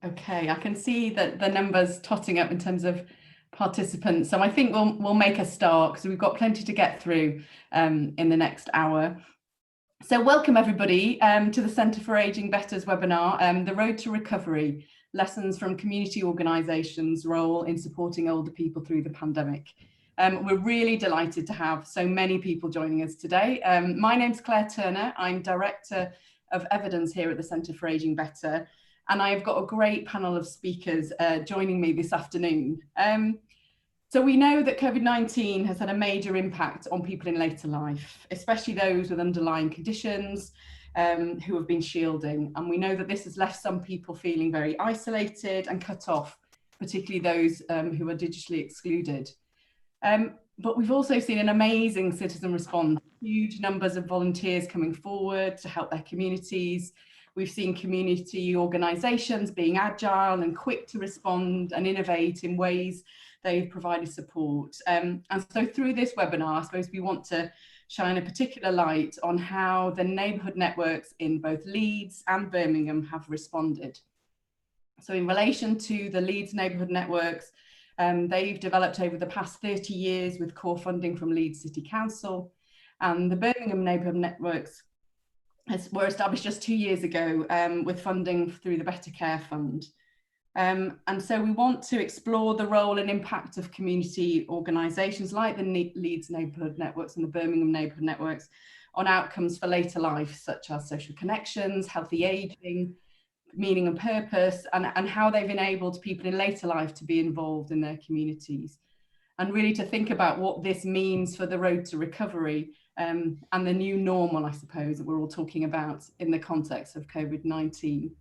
Okay, I can see that the numbers totting up in terms of participants. So I think we'll make a start because we've got plenty to get through in the next hour. So welcome everybody to the Centre for Ageing Better's webinar, The Road to Recovery, Lessons from Community Organisations' Role in Supporting Older People Through the Pandemic. We're really delighted to have so many people joining us today. My name's Claire Turner. I'm Director of Evidence here at the Centre for Ageing Better, and I've got a great panel of speakers joining me this afternoon. So we know that COVID-19 has had a major impact on people in later life, especially those with underlying conditions who have been shielding. And we know that this has left some people feeling very isolated and cut off, particularly those who are digitally excluded. But we've also seen an amazing citizen response, huge numbers of volunteers coming forward to help their communities. We've seen community organisations being agile and quick to respond and innovate in ways they've provided support. And so through this webinar, I suppose we want to shine a particular light on how the neighbourhood networks in both Leeds and Birmingham have responded. So in relation to the Leeds Neighbourhood Networks, they've developed over the past 30 years with core funding from Leeds City Council, and the Birmingham Neighbourhood Networks were established just 2 years ago with funding through the Better Care Fund. And so we want to explore the role and impact of community organisations like the Leeds Neighbourhood Networks and the Birmingham Neighbourhood Networks on outcomes for later life, such as social connections, healthy ageing, meaning and purpose, and how they've enabled people in later life to be involved in their communities. And really to think about what this means for the road to recovery and the new normal, I suppose, that we're all talking about in the context of COVID-19.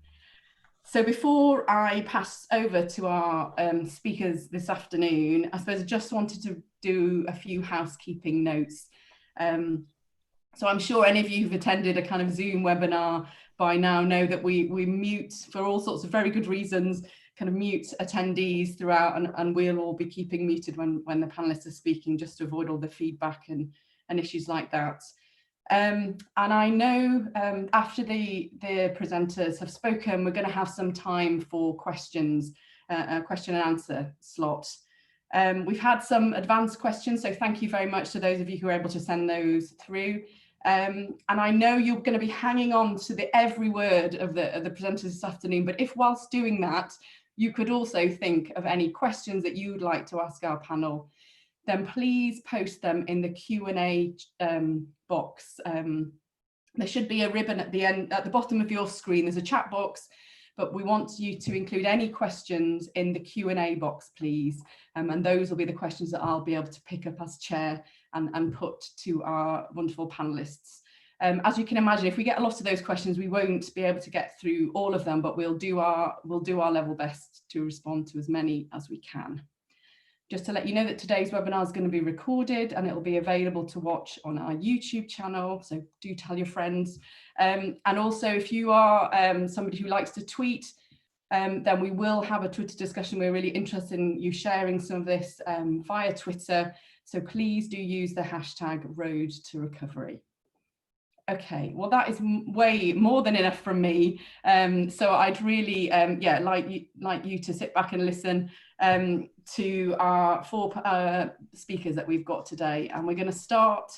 So before I pass over to our speakers this afternoon, I suppose I just wanted to do a few housekeeping notes. So I'm sure any of you who've attended a kind of Zoom webinar by now know that we mute, for all sorts of very good reasons, kind of mute attendees throughout, and we'll all be keeping muted when the panelists are speaking, just to avoid all the feedback and issues like that. And I know after the presenters have spoken, we're going to have some time for questions, a question and answer slot. We've had some advanced questions, so thank you very much to those of you who are able to send those through. And I know you're going to be hanging on to every word of the presenters this afternoon, but if whilst doing that, you could also think of any questions that you would like to ask our panel, then please post them in the Q&A box. There should be a ribbon at the end, at the bottom of your screen. There's a chat box, but we want you to include any questions in the Q&A box, please. And those will be the questions that I'll be able to pick up as chair and put to our wonderful panelists. As you can imagine, if we get a lot of those questions, we won't be able to get through all of them, but we'll do our level best to respond to as many as we can. Just to let you know that today's webinar is going to be recorded and it will be available to watch on our YouTube channel, so do tell your friends. And also, if you are somebody who likes to tweet, then we will have a Twitter discussion. We're really interested in you sharing some of this via Twitter, so please do use the hashtag Road to Recovery. Okay, well, that is way more than enough from me. So I'd really, like you to sit back and listen to our four speakers that we've got today. And we're going to start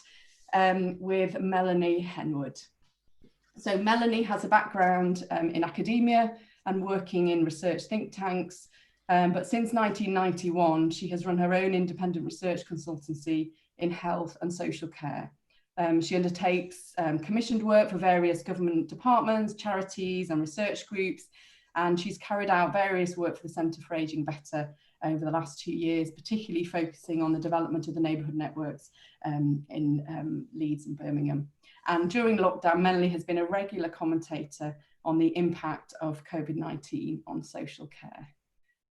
with Melanie Henwood. So Melanie has a background in academia and working in research think tanks. But since 1991, she has run her own independent research consultancy in health and social care. She undertakes commissioned work for various government departments, charities and research groups, and she's carried out various work for the Centre for Ageing Better over the last 2 years, particularly focusing on the development of the neighbourhood networks in Leeds and Birmingham. And during lockdown, Melanie has been a regular commentator on the impact of COVID-19 on social care.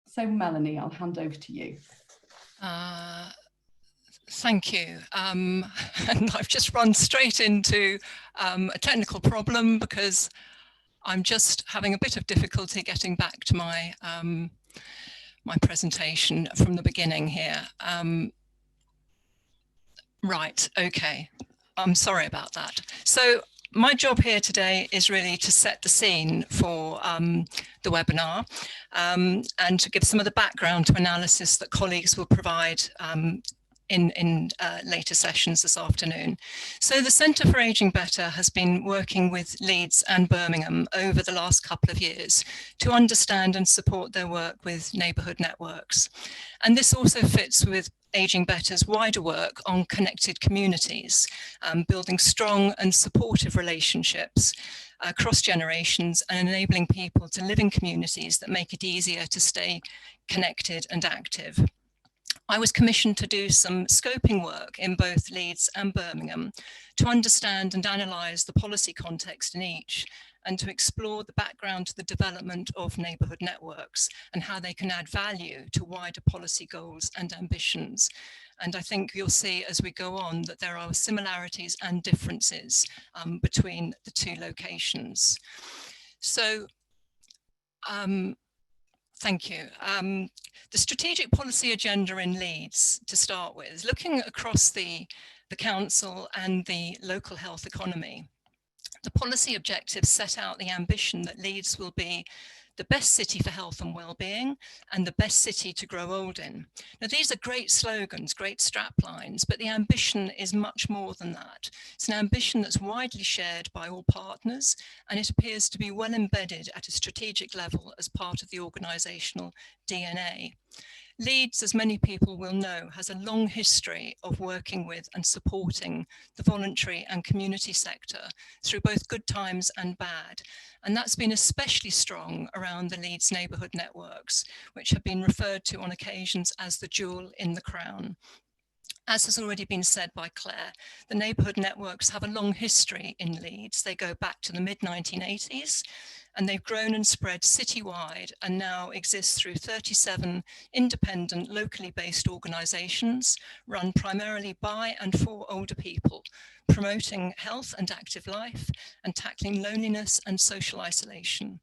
So Melanie, I'll hand over to you. Thank you. And I've just run straight into a technical problem because I'm just having a bit of difficulty getting back to my my presentation from the beginning here. Right, okay. I'm sorry about that. So my job here today is really to set the scene for the webinar and to give some of the background to analysis that colleagues will provide in later sessions this afternoon. So the Centre for Ageing Better has been working with Leeds and Birmingham over the last couple of years to understand and support their work with neighbourhood networks. And this also fits with Ageing Better's wider work on connected communities, building strong and supportive relationships across generations and enabling people to live in communities that make it easier to stay connected and active. I was commissioned to do some scoping work in both Leeds and Birmingham to understand and analyse the policy context in each and to explore the background to the development of neighbourhood networks and how they can add value to wider policy goals and ambitions. And I think you'll see as we go on that there are similarities and differences between the two locations. So, thank you. The strategic policy agenda in Leeds, to start with, looking across the council and the local health economy, the policy objectives set out the ambition that Leeds will be the best city for health and well-being and the best city to grow old in. Now, these are great slogans, great straplines, but the ambition is much more than that. It's an ambition that's widely shared by all partners, and it appears to be well embedded at a strategic level as part of the organisational DNA. Leeds, as many people will know, has a long history of working with and supporting the voluntary and community sector through both good times and bad. And that's been especially strong around the Leeds Neighbourhood Networks, which have been referred to on occasions as the jewel in the crown. As has already been said by Claire, the neighbourhood networks have a long history in Leeds. They go back to the mid-1980s, and they've grown and spread citywide and now exist through 37 independent, locally based organisations run primarily by and for older people, promoting health and active life and tackling loneliness and social isolation.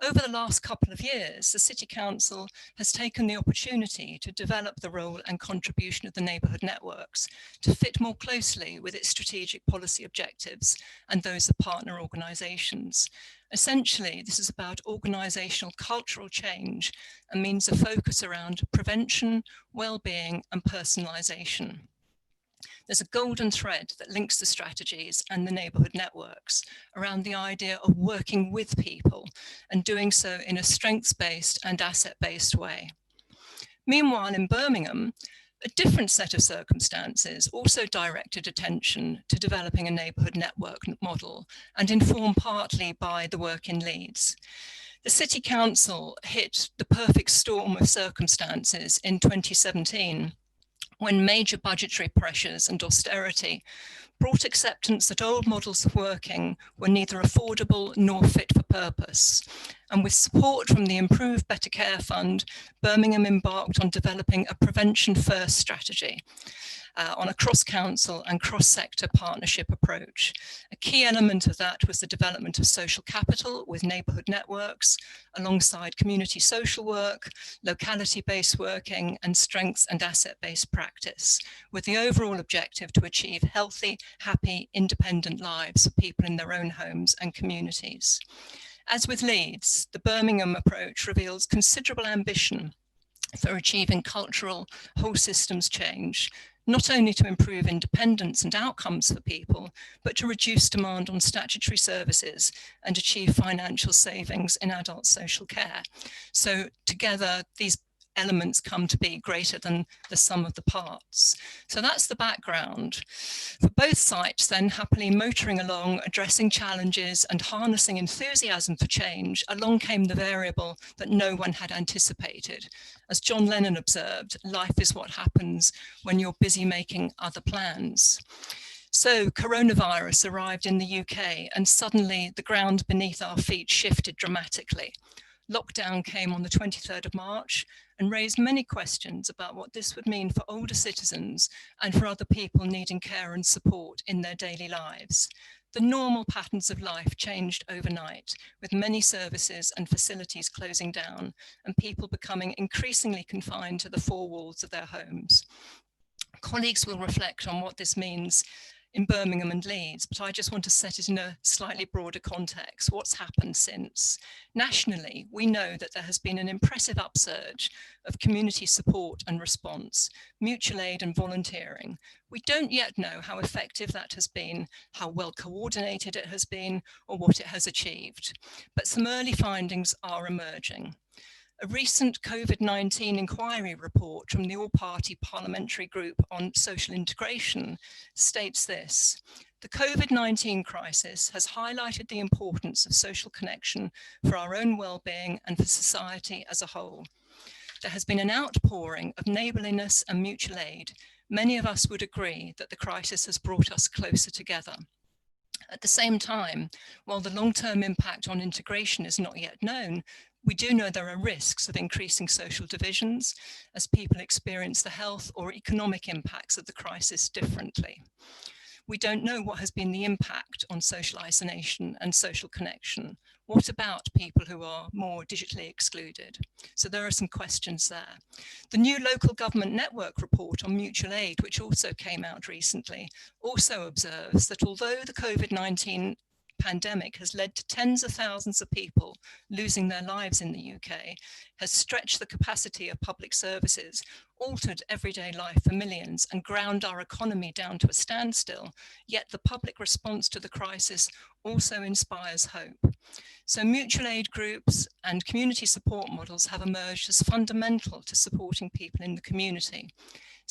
Over the last couple of years, the City Council has taken the opportunity to develop the role and contribution of the neighbourhood networks to fit more closely with its strategic policy objectives and those of partner organisations. Essentially, this is about organisational cultural change and means a focus around prevention, well-being and personalisation. There's a golden thread that links the strategies and the neighbourhood networks around the idea of working with people and doing so in a strengths-based and asset-based way. Meanwhile, in Birmingham, a different set of circumstances also directed attention to developing a neighbourhood network model and informed partly by the work in Leeds. The City Council hit the perfect storm of circumstances in 2017 when major budgetary pressures and austerity brought acceptance that old models of working were neither affordable nor fit for purpose. And with support from the Improve Better Care Fund, Birmingham embarked on developing a prevention first strategy on a cross-council and cross-sector partnership approach. A key element of that was the development of social capital with neighbourhood networks, alongside community social work, locality-based working, and strengths and asset-based practice, with the overall objective to achieve healthy, happy, independent lives for people in their own homes and communities. As with Leeds, the Birmingham approach reveals considerable ambition for achieving cultural whole systems change, not only to improve independence and outcomes for people, but to reduce demand on statutory services and achieve financial savings in adult social care. So together, these elements come to be greater than the sum of the parts. So that's the background. For both sites then happily motoring along, addressing challenges and harnessing enthusiasm for change, along came the variable that no one had anticipated. As John Lennon observed, life is what happens when you're busy making other plans. So coronavirus arrived in the UK and suddenly the ground beneath our feet shifted dramatically. Lockdown came on the 23rd of March and raised many questions about what this would mean for older citizens and for other people needing care and support in their daily lives. The normal patterns of life changed overnight, with many services and facilities closing down and people becoming increasingly confined to the four walls of their homes. Colleagues will reflect on what this means in Birmingham and Leeds, but I just want to set it in a slightly broader context. What's happened since? Nationally, we know that there has been an impressive upsurge of community support and response, mutual aid and volunteering. We don't yet know how effective that has been, how well coordinated it has been, or what it has achieved. But some early findings are emerging. A recent COVID-19 inquiry report from the All-Party Parliamentary Group on Social Integration states this: the COVID-19 crisis has highlighted the importance of social connection for our own well-being and for society as a whole. There has been an outpouring of neighbourliness and mutual aid. Many of us would agree that the crisis has brought us closer together. At the same time, while the long-term impact on integration is not yet known, we do know there are risks of increasing social divisions as people experience the health or economic impacts of the crisis differently. We don't know what has been the impact on social isolation and social connection. What about people who are more digitally excluded? So there are some questions there. The new local government network report on mutual aid, which also came out recently, also observes that although the COVID-19 pandemic has led to tens of thousands of people losing their lives in the UK, has stretched the capacity of public services, altered everyday life for millions and ground our economy down to a standstill, yet the public response to the crisis also inspires hope. So mutual aid groups and community support models have emerged as fundamental to supporting people in the community.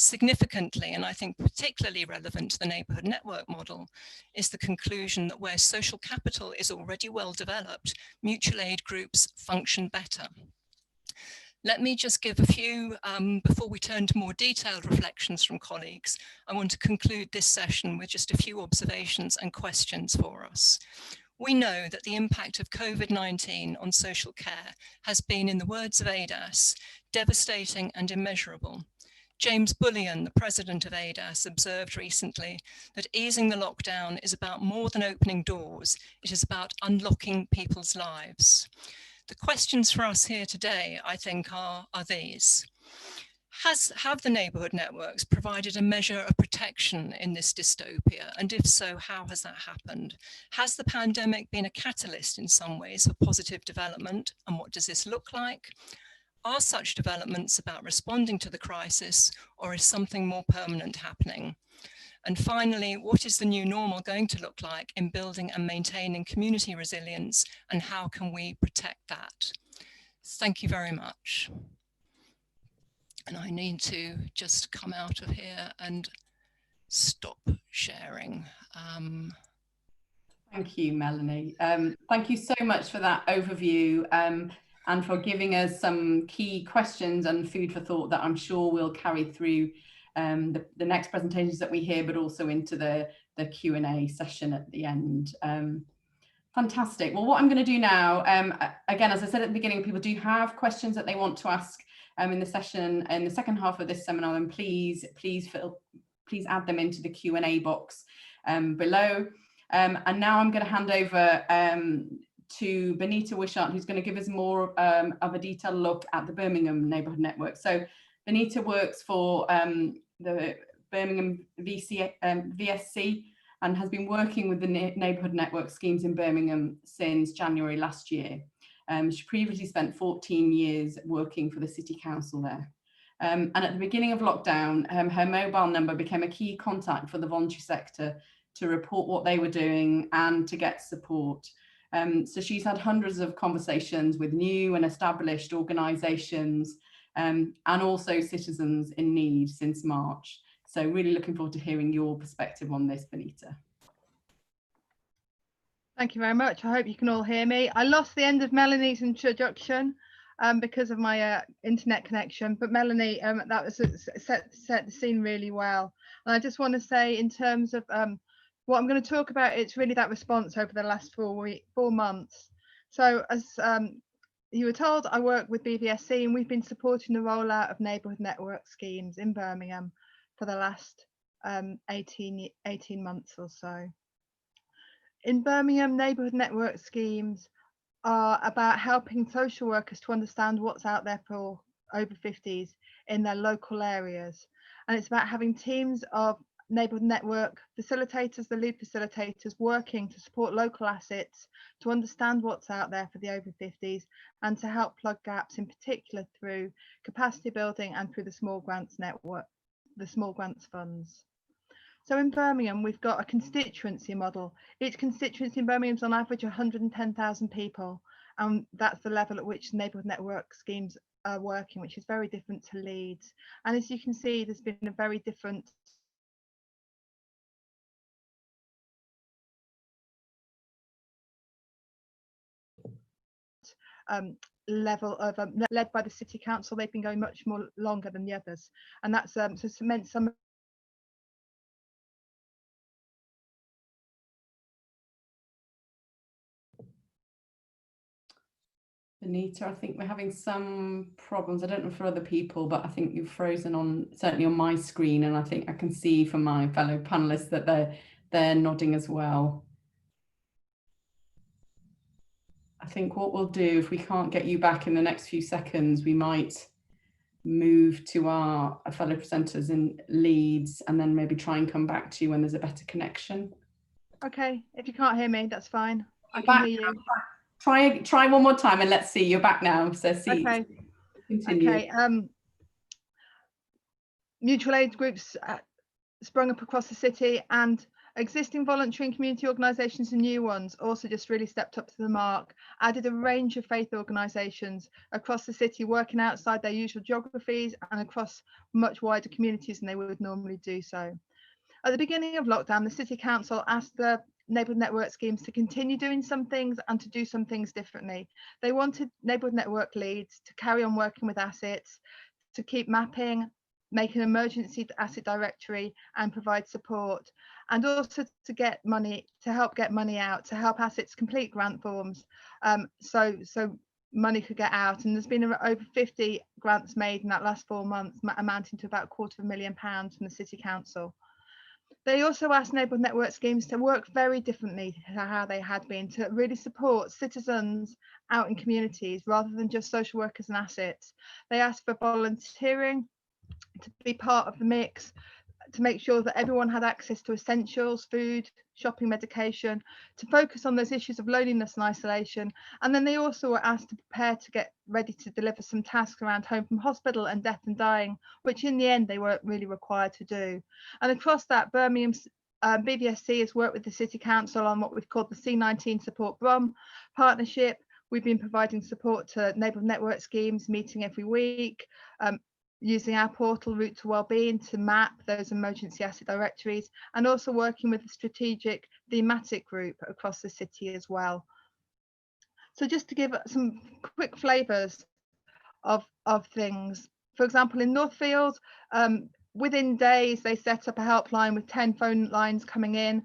Significantly, and I think particularly relevant to the neighbourhood network model, is the conclusion that where social capital is already well developed, mutual aid groups function better. Let me just give a few, before we turn to more detailed reflections from colleagues, I want to conclude this session with just a few observations and questions for us. We know that the impact of COVID-19 on social care has been, in the words of ADAS, devastating and immeasurable. James Bullion, the president of ADAS, observed recently that easing the lockdown is about more than opening doors, it is about unlocking people's lives. The questions for us here today, I think, are these. Have the neighbourhood networks provided a measure of protection in this dystopia? And if so, how has that happened? Has the pandemic been a catalyst in some ways for positive development? And what does this look like? Are such developments about responding to the crisis, or is something more permanent happening? And finally, what is the new normal going to look like in building and maintaining community resilience, and how can we protect that? Thank you very much. And I need to just come out of here and stop sharing. Thank you, Melanie. Thank you so much for that overview and for giving us some key questions and food for thought that I'm sure we'll carry through the next presentations that we hear, but also into the Q&A session at the end. Fantastic. Well, what I'm going to do now, again, as I said at the beginning, people do have questions that they want to ask in the session, in the second half of this seminar, then please add them into the Q&A box below. And now I'm going to hand over to Benita Wishart, who's going to give us more of a detailed look at the Birmingham Neighbourhood Network. So Benita works for the Birmingham VSC and has been working with the neighbourhood network schemes in Birmingham since January last year. She previously spent 14 years working for the City Council there. And at the beginning of lockdown, her mobile number became a key contact for the voluntary sector to report what they were doing and to get support. So she's had hundreds of conversations with new and established organisations and also citizens in need since March. So really looking forward to hearing your perspective on this, Benita. Thank you very much. I hope you can all hear me. I lost the end of Melanie's introduction because of my internet connection, but Melanie, that was set the scene really well. And I just want to say, in terms of what I'm going to talk about, it's really that response over the last 4 months. So as you were told, I work with BVSC and we've been supporting the rollout of neighbourhood network schemes in Birmingham for the last 18 months or so. In Birmingham, neighbourhood network schemes are about helping social workers to understand what's out there for over 50s in their local areas. And it's about having teams of Neighbourhood Network facilitators, the lead facilitators, working to support local assets, to understand what's out there for the over 50s and to help plug gaps, in particular through capacity building and through the small grants network, the small grants funds. So in Birmingham, we've got a constituency model. Each constituency in Birmingham is on average 110,000 people, and that's the level at which neighbourhood network schemes are working, which is very different to Leeds. And as you can see, there's been a very different level of led by the City Council. They've been going much more longer than the others, and that's so meant some Benita, I think we're having some problems. I don't know for other people, but I think you've frozen on, certainly on my screen, and I think I can see from my fellow panelists that they're nodding as well. I think what we'll do, if we can't get you back in the next few seconds, we might move to our fellow presenters in Leeds and then maybe try and come back to you when there's a better connection. Okay, if you can't hear me, that's fine. I can hear you. Try one more time and let's see. You're back now. So see. Okay. Continue. Okay. Mutual aid groups sprung up across the city, and existing voluntary and community organisations and new ones also just really stepped up to the mark. Added a range of faith organisations across the city, working outside their usual geographies and across much wider communities than they would normally do so. At the beginning of lockdown, the City Council asked the neighbourhood network schemes to continue doing some things and to do some things differently. They wanted neighbourhood network leads to carry on working with assets, to keep mapping, make an emergency asset directory and provide support, and also to get money, to help get money out, to help assets complete grant forms, so money could get out. And there's been over 50 grants made in that last 4 months, amounting to about £250,000 from the City Council. They also asked neighbourhood network schemes to work very differently to how they had been, to really support citizens out in communities rather than just social workers and assets. They asked for volunteering to be part of the mix, to make sure that everyone had access to essentials, food, shopping, medication, to focus on those issues of loneliness and isolation. And then they also were asked to prepare to get ready to deliver some tasks around home from hospital and death and dying, which in the end they weren't really required to do. And across that, Birmingham's BVSC has worked with the City Council on what we've called the C19 Support Brum partnership. We've been providing support to neighbourhood network schemes, meeting every week, using our portal Route to Wellbeing to map those emergency asset directories, and also working with a strategic thematic group across the city as well. So just to give some quick flavours of things, for example, in Northfield, within days they set up a helpline with 10 phone lines coming in,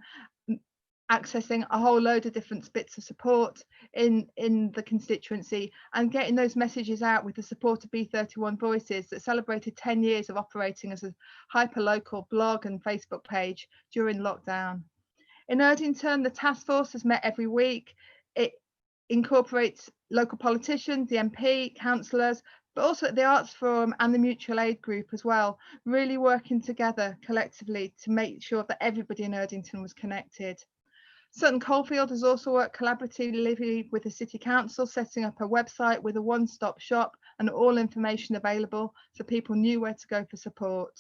accessing a whole load of different bits of support in the constituency, and getting those messages out with the support of B31 Voices that celebrated 10 years of operating as a hyper-local blog and Facebook page during lockdown. In Erdington, the task force has met every week. It incorporates local politicians, the MP, councillors, but also the Arts Forum and the Mutual Aid Group as well, really working together collectively to make sure that everybody in Erdington was connected. Sutton Coldfield has also worked collaboratively with the City Council, setting up a website with a one-stop shop and all information available so people knew where to go for support.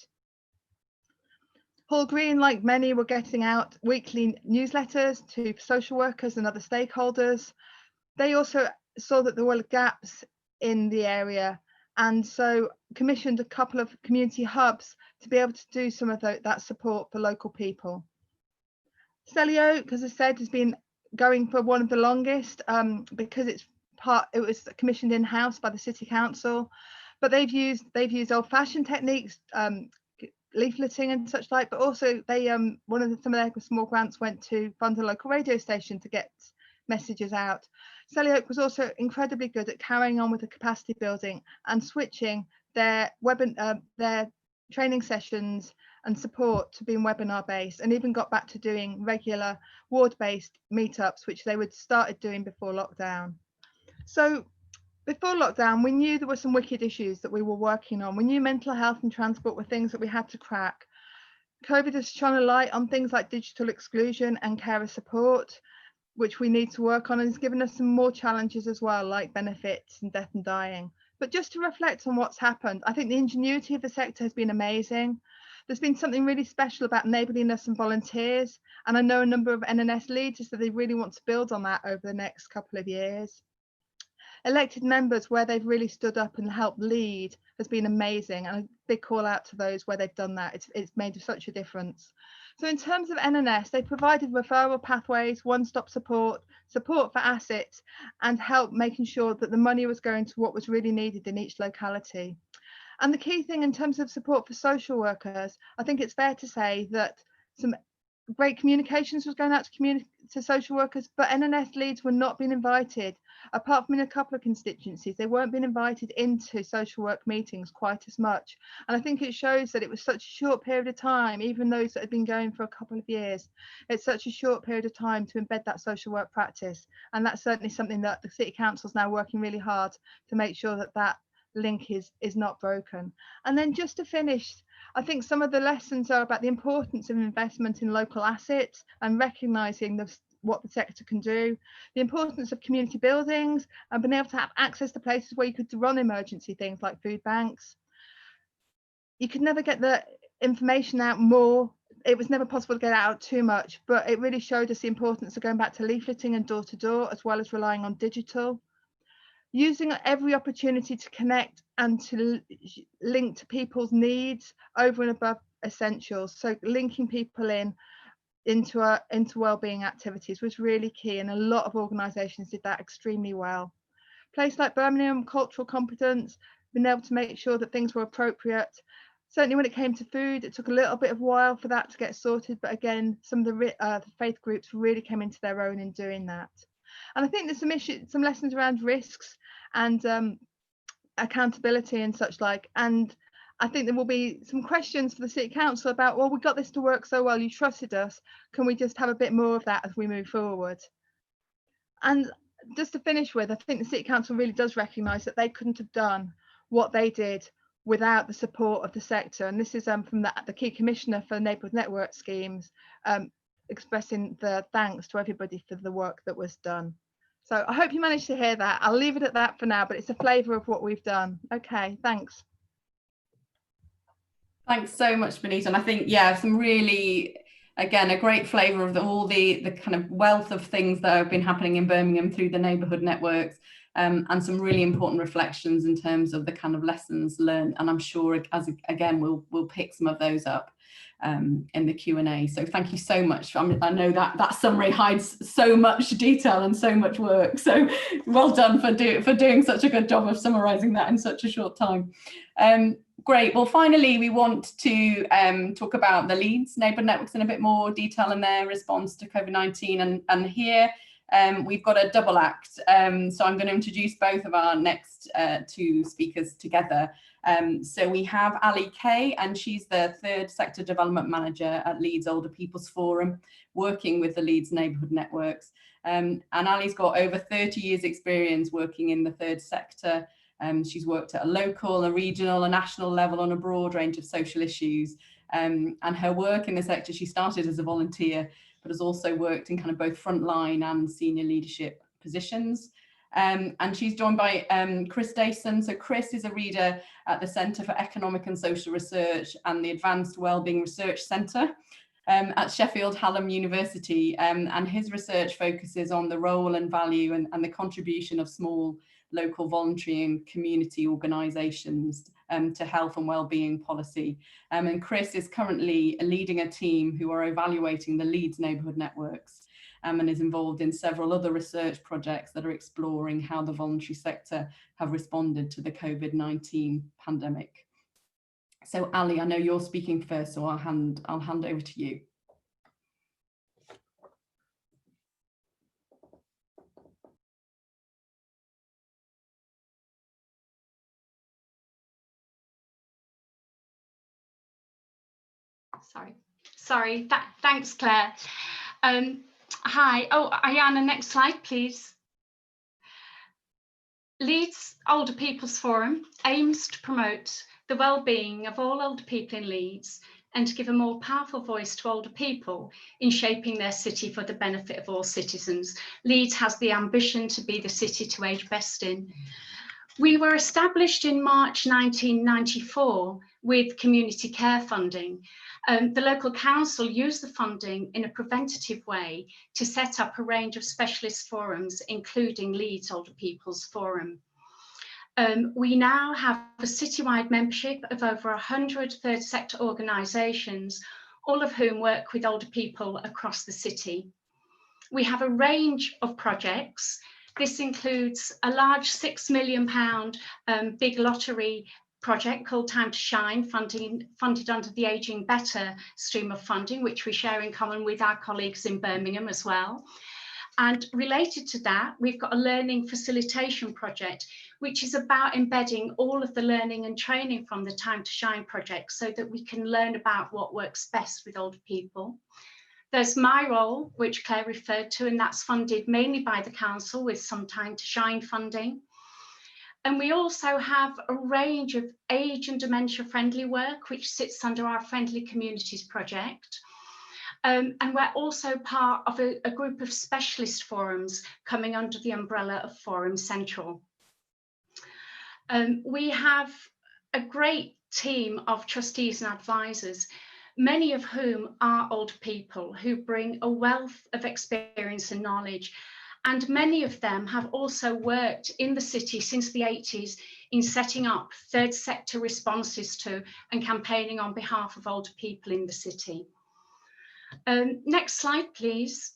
Hall Green, like many, were getting out weekly newsletters to social workers and other stakeholders. They also saw that there were gaps in the area, and so commissioned a couple of community hubs to be able to do some of that support for local people. Selly Oak, as I said, has been going for one of the longest because it was commissioned in-house by the City Council, but they've used old-fashioned techniques, leafleting and such like, but also they some of their small grants went to fund a local radio station to get messages out. Selly Oak was also incredibly good at carrying on with the capacity building and switching their training sessions and support to being webinar based, and even got back to doing regular ward based meetups, which they would started doing before lockdown. So before lockdown, we knew there were some wicked issues that we were working on. We knew mental health and transport were things that we had to crack. COVID has shone a light on things like digital exclusion and carer support, which we need to work on, and has given us some more challenges as well, like benefits and death and dying. But just to reflect on what's happened, I think the ingenuity of the sector has been amazing. There's been something really special about neighbourliness and volunteers, and I know a number of NNS leaders that they really want to build on that over the next couple of years. Elected members, where they've really stood up and helped lead, has been amazing, and a big call out to those where they've done that. It's made such a difference. So in terms of NNS, they provided referral pathways, one-stop support for assets, and help making sure that the money was going to what was really needed in each locality. And the key thing in terms of support for social workers, I think it's fair to say that some great communications was going out to social workers, but NNS leads were not being invited, apart from in a couple of constituencies. They weren't being invited into social work meetings quite as much. And I think it shows that it was such a short period of time, even those that had been going for a couple of years, it's such a short period of time to embed that social work practice. And that's certainly something that the City Council is now working really hard to make sure that that link is not broken. And then just to finish, I think some of the lessons are about the importance of investment in local assets and recognising what the sector can do, the importance of community buildings and being able to have access to places where you could run emergency things like food banks. You could never get the information out more. It was never possible to get out too much, but it really showed us the importance of going back to leafleting and door to door, as well as relying on digital. Using every opportunity to connect and to link to people's needs over and above essentials. So linking people into wellbeing activities was really key, and a lot of organisations did that extremely well. Place like Birmingham, cultural competence, being able to make sure that things were appropriate. Certainly when it came to food, it took a little bit of a while for that to get sorted, but again, some of the faith groups really came into their own in doing that. And I think there's some lessons around risks and accountability and such like. And I think there will be some questions for the City Council about, well, we got this to work so well, you trusted us. Can we just have a bit more of that as we move forward? And just to finish with, I think the City Council really does recognise that they couldn't have done what they did without the support of the sector. And this is from the Key Commissioner for Neighbourhood Network Schemes, expressing the thanks to everybody for the work that was done. So I hope you managed to hear that. I'll leave it at that for now, but it's a flavour of what we've done. Okay, thanks. Thanks so much, Benita. And I think, yeah, some really, again, a great flavour of all the kind of wealth of things that have been happening in Birmingham through the neighbourhood networks, and some really important reflections in terms of the kind of lessons learned. And I'm sure, again, we'll pick some of those up in the Q&A. So thank you so much. I know that summary hides so much detail and so much work. So well done for doing such a good job of summarising that in such a short time. Great. Well, finally, we want to talk about the Leeds Neighbourhood Networks in a bit more detail and their response to COVID-19. And here we've got a double act. So I'm going to introduce both of our next two speakers together. So we have Ali Kay, and she's the third sector development manager at Leeds Older People's Forum, working with the Leeds Neighbourhood Networks. And Ali's got over 30 years experience working in the third sector. She's worked at a local, a regional, a national level on a broad range of social issues. And her work in the sector, she started as a volunteer, but has also worked in kind of both frontline and senior leadership positions. And she's joined by Chris Dayson. So Chris is a reader at the Centre for Economic and Social Research and the Advanced Wellbeing Research Centre at Sheffield Hallam University. And his research focuses on the role and value and the contribution of small local voluntary and community organisations to health and wellbeing policy. And Chris is currently leading a team who are evaluating the Leeds Neighbourhood Networks, and is involved in several other research projects that are exploring how the voluntary sector have responded to the COVID-19 pandemic. So Ali, I know you're speaking first, so I'll hand over to you. Sorry. Thanks, Claire. Hi. Oh, Ayana, next slide, please. Leeds Older People's Forum aims to promote the well-being of all older people in Leeds and to give a more powerful voice to older people in shaping their city for the benefit of all citizens. Leeds has the ambition to be the city to age best in. We were established in March 1994 with community care funding. The local council used the funding in a preventative way to set up a range of specialist forums, including Leeds Older People's Forum. We now have a citywide membership of over 100 third sector organisations, all of whom work with older people across the city. We have a range of projects. This includes a large £6 million big lottery project called Time to Shine, funded under the Ageing Better stream of funding, which we share in common with our colleagues in Birmingham as well. And related to that, we've got a learning facilitation project, which is about embedding all of the learning and training from the Time to Shine project so that we can learn about what works best with older people. There's my role, which Claire referred to, and that's funded mainly by the council with some Time to Shine funding. And we also have a range of age and dementia friendly work, which sits under our Friendly Communities project. And we're also part of a group of specialist forums coming under the umbrella of Forum Central. We have a great team of trustees and advisors, many of whom are older people who bring a wealth of experience and knowledge. And many of them have also worked in the city since the 80s in setting up third sector responses to and campaigning on behalf of older people in the city. Next slide, please.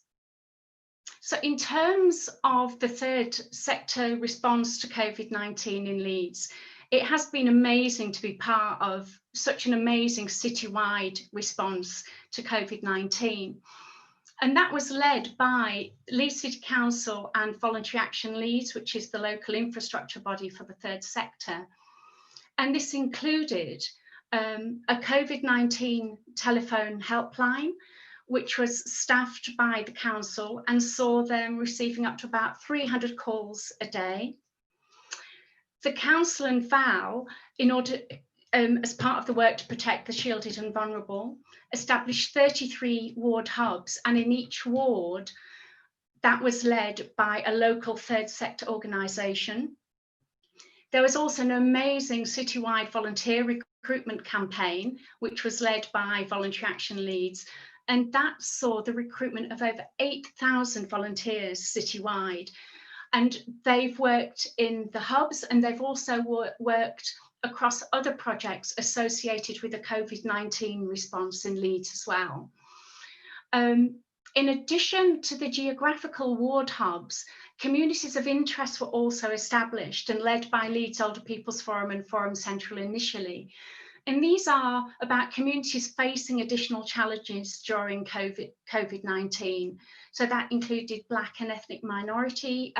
So in terms of the third sector response to COVID-19 in Leeds, it has been amazing to be part of such an amazing citywide response to COVID-19. And that was led by Leeds City Council and Voluntary Action Leeds, which is the local infrastructure body for the third sector. And this included a COVID-19 telephone helpline, which was staffed by the council and saw them receiving up to about 300 calls a day. The council and VAL, in order, as part of the work to protect the shielded and vulnerable, established 33 ward hubs, and in each ward, that was led by a local third sector organisation. There was also an amazing citywide volunteer recruitment campaign, which was led by Voluntary Action Leeds, and that saw the recruitment of over 8,000 volunteers citywide. And they've worked in the hubs, and they've also worked across other projects associated with the COVID-19 response in Leeds as well. In addition to the geographical ward hubs, communities of interest were also established and led by Leeds Older People's Forum and Forum Central initially. And these are about communities facing additional challenges during COVID-19. So that included Black and ethnic minority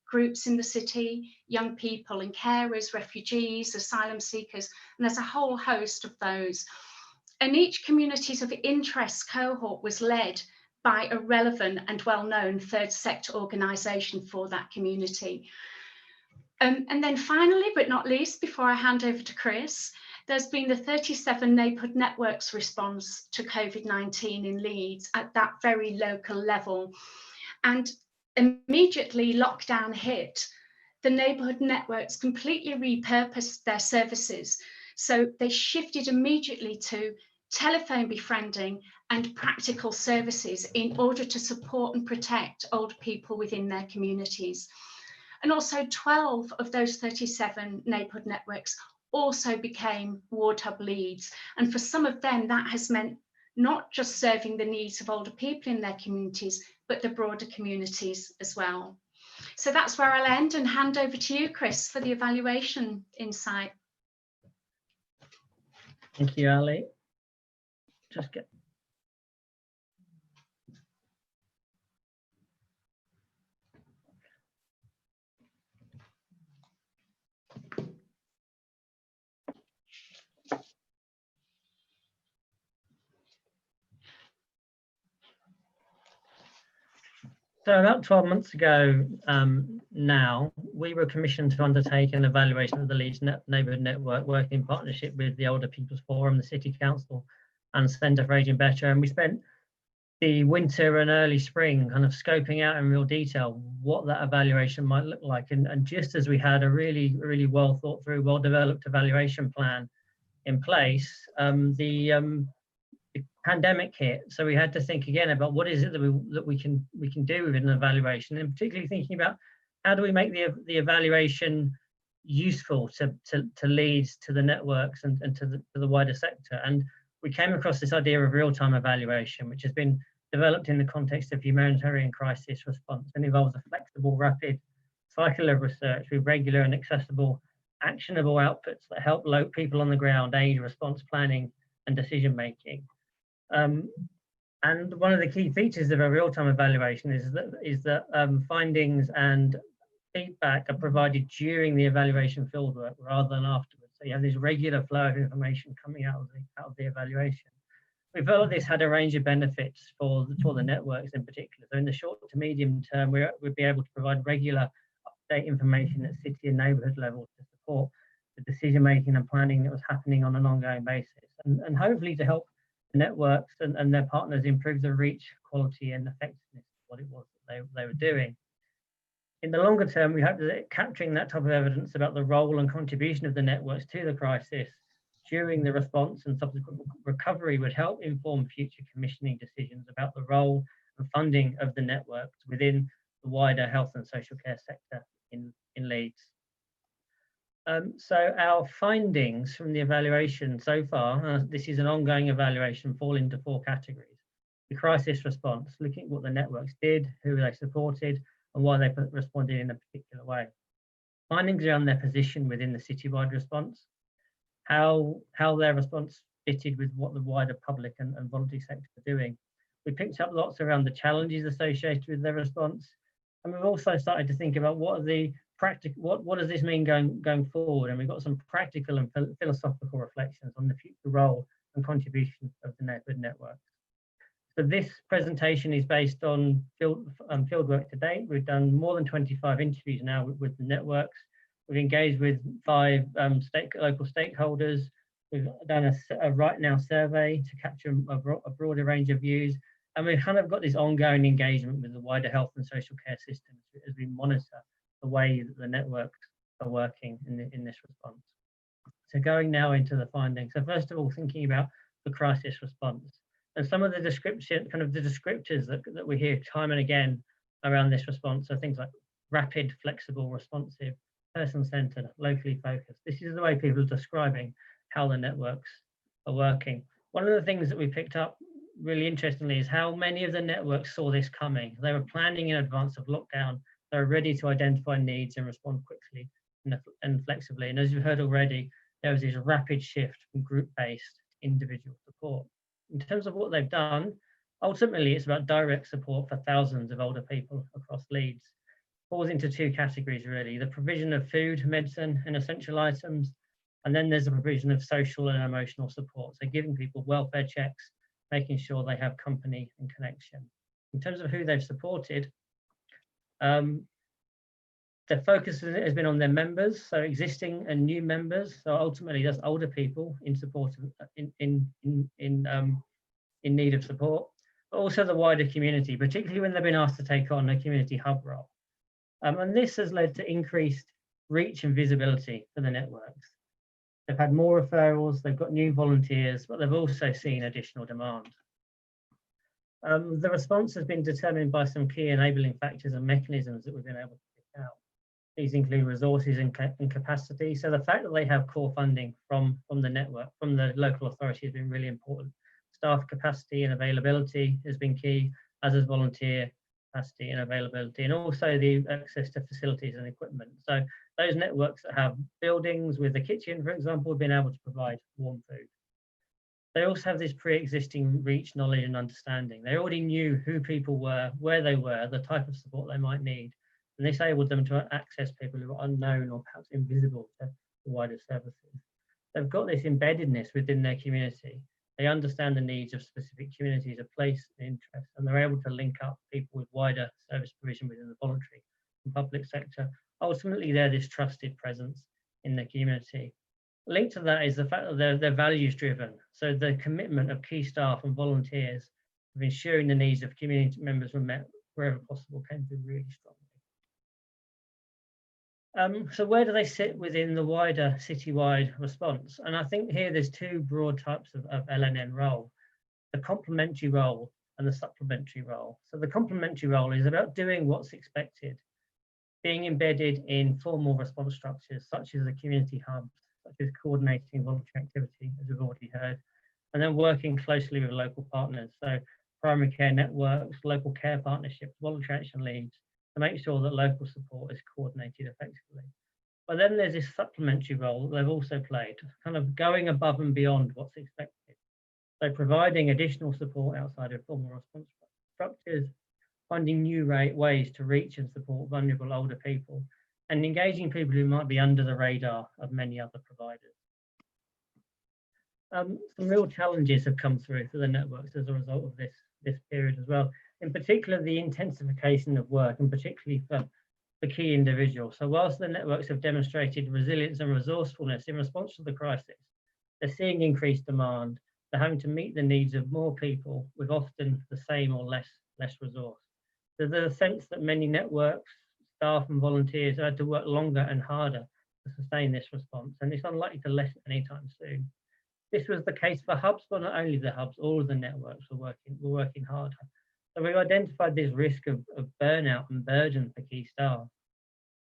groups in the city, young people and carers, refugees, asylum seekers, and there's a whole host of those. And each communities of interest cohort was led by a relevant and well-known third sector organisation for that community. And then finally, but not least, before I hand over to Chris, there's been the 37 Neighbourhood Networks response to COVID-19 in Leeds at that very local level. And immediately lockdown hit, the Neighbourhood Networks completely repurposed their services. So they shifted immediately to telephone befriending and practical services in order to support and protect older people within their communities. And also 12 of those 37 Neighbourhood Networks also became ward hub leads. And for some of them, that has meant not just serving the needs of older people in their communities, but the broader communities as well. So that's where I'll end and hand over to you, Chris, for the evaluation insight. Thank you, Ali. Just get. So about 12 months ago now, we were commissioned to undertake an evaluation of the Leeds Neighbourhood Network, working in partnership with the Older People's Forum, the City Council, and Centre for Ageing Better. And we spent the winter and early spring kind of scoping out in real detail what that evaluation might look like. And just as we had a really well thought through, well developed evaluation plan in place, the pandemic hit. So we had to think again about what is it that we can do with an evaluation, and particularly thinking about how do we make the evaluation useful to Leeds, to the networks, and to the wider sector. And we came across this idea of real-time evaluation, which has been developed in the context of humanitarian crisis response and involves a flexible, rapid cycle of research with regular and accessible, actionable outputs that help people on the ground aid response planning and decision making. And one of the key features of a real-time evaluation is that findings and feedback are provided during the evaluation fieldwork rather than afterwards. So you have this regular flow of information coming out of the evaluation. We felt this had a range of benefits for the networks in particular. So in the short to medium term, we'd be able to provide regular update information at city and neighbourhood level to support the decision making and planning that was happening on an ongoing basis, and hopefully to help the networks and their partners improve the reach, quality and effectiveness of what it was that they were doing. In the longer term, we hope that capturing that type of evidence about the role and contribution of the networks to the crisis during the response and subsequent recovery would help inform future commissioning decisions about the role and funding of the networks within the wider health and social care sector in Leeds. So our findings from the evaluation so far, this is an ongoing evaluation, fall into 4 categories. The crisis response, looking at what the networks did, who they supported, and why they responded in a particular way. Findings around their position within the citywide response, how their response fitted with what the wider public and voluntary sector are doing. We picked up lots around the challenges associated with their response, and we've also started to think about what does this mean going forward, and we've got some practical and philosophical reflections on the future role and contribution of the neighbourhood networks. So this presentation is based on field work to date. We've done more than 25 interviews now with the networks. We've engaged with 5 local stakeholders. We've done a right now survey to capture a broader range of views. And we've kind of got this ongoing engagement with the wider health and social care system as we monitor the way that the networks are working in this response. So going now into the findings. So first of all, thinking about the crisis response and some of the description, kind of the descriptors that we hear time and again around this response are things like rapid, flexible, responsive, person-centered, locally focused. This is the way people are describing how the networks are working. One of the things that we picked up really interestingly is how many of the networks saw this coming. They were planning in advance of lockdown. They were ready to identify needs and respond quickly and flexibly. And as you've heard already, there was this rapid shift from group-based to individual support. In terms of what they've done, ultimately it's about direct support for thousands of older people across Leeds. Falls into 2 categories really, the provision of food, medicine and essential items, and then there's the provision of social and emotional support. So giving people welfare checks, making sure they have company and connection. In terms of who they've supported, their focus has been on their members, so existing and new members. So ultimately, that's older people in support of, in need of support, but also the wider community, particularly when they've been asked to take on a community hub role. And this has led to increased reach and visibility for the networks. They've had more referrals, they've got new volunteers, but they've also seen additional demand. The response has been determined by some key enabling factors and mechanisms that we've been able to pick out. These include resources and capacity. So the fact that they have core funding from the network, from the local authority has been really important. Staff capacity and availability has been key, as is volunteer capacity and availability, and also the access to facilities and equipment. So those networks that have buildings with a kitchen, for example, have been able to provide warm food. They also have this pre-existing reach, knowledge and understanding. They already knew who people were, where they were, the type of support they might need. And this enabled them to access people who are unknown or perhaps invisible to the wider services. They've got this embeddedness within their community. They understand the needs of specific communities of place and interest, and they're able to link up people with wider service provision within the voluntary and public sector. Ultimately, they're this trusted presence in the community. Linked to that is the fact that they're values driven. So the commitment of key staff and volunteers of ensuring the needs of community members were met wherever possible came through really strongly. So where do they sit within the wider citywide response? And I think here there's two broad types of LNN role, the complementary role and the supplementary role. So the complementary role is about doing what's expected, being embedded in formal response structures, such as the community hubs, such as coordinating voluntary activity, as we've already heard, and then working closely with local partners. So primary care networks, local care partnerships, voluntary action leads, to make sure that local support is coordinated effectively. But then there's this supplementary role that they've also played, kind of going above and beyond what's expected. So providing additional support outside of formal response structures, finding new ways to reach and support vulnerable older people, and engaging people who might be under the radar of many other providers. Some real challenges have come through for the networks as a result of this period as well. In particular, the intensification of work, and particularly for key individuals. So whilst the networks have demonstrated resilience and resourcefulness in response to the crisis, they're seeing increased demand. They're having to meet the needs of more people with often the same or less resource. So there's a sense that many networks, staff and volunteers have had to work longer and harder to sustain this response, and it's unlikely to lessen anytime soon. This was the case for hubs, but not only the hubs, all of the networks were working harder. So we've identified this risk of burnout and burden for key staff.